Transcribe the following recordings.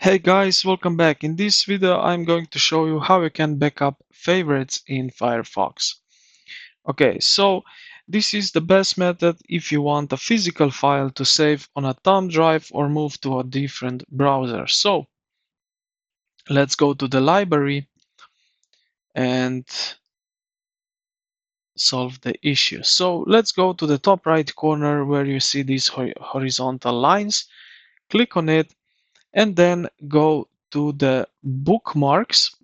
Hey guys, welcome back. In this video I'm going to show you how you can backup favorites in Firefox. Okay, so this is the best method if you want a physical file to save on a thumb drive or move to a different browser. So let's go to the library and solve the issue. So let's go to the top right corner where you see these horizontal lines. Click on it and then go to the bookmarks.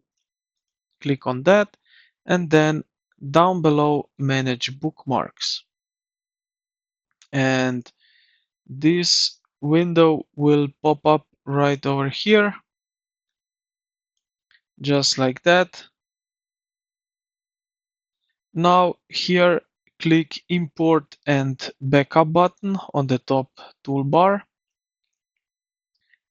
Click on that and then down below manage bookmarks, and this window will pop up right over here just like that. Now here click import and backup button on the top toolbar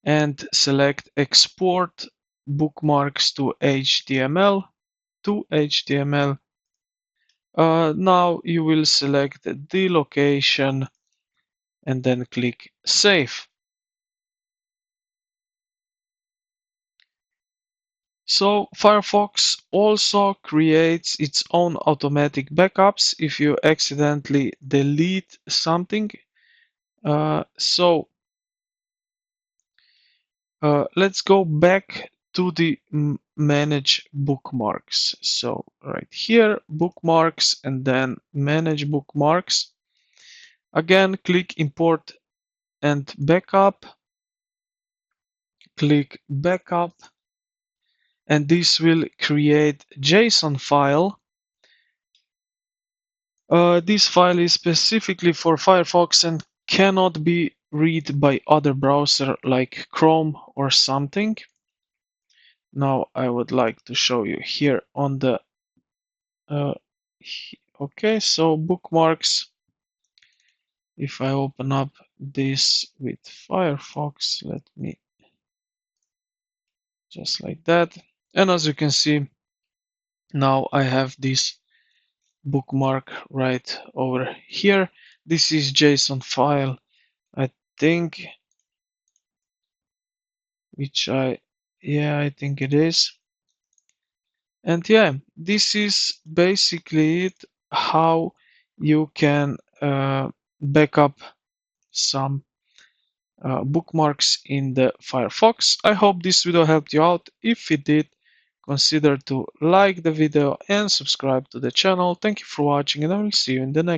and select export bookmarks to HTML. Now you will select the location and then click save. So Firefox also creates its own automatic backups if you accidentally delete something. Let's go back to the manage bookmarks. So right here, bookmarks, and then manage bookmarks. Again, click import and backup. Click backup, and this will create JSON file. This file is specifically for Firefox and cannot be read by other browser like Chrome or something. Now I would like to show you here on the uh, okay, so bookmarks. If I open up this with Firefox, let me just like that, and as you can see, now I have this bookmark right over here. This is JSON file, I think, I think it is. And yeah, this is basically it, how you can back up some bookmarks in the Firefox. I hope this video helped you out. If it did, consider to like the video and subscribe to the channel. Thank you for watching, and I will see you in the next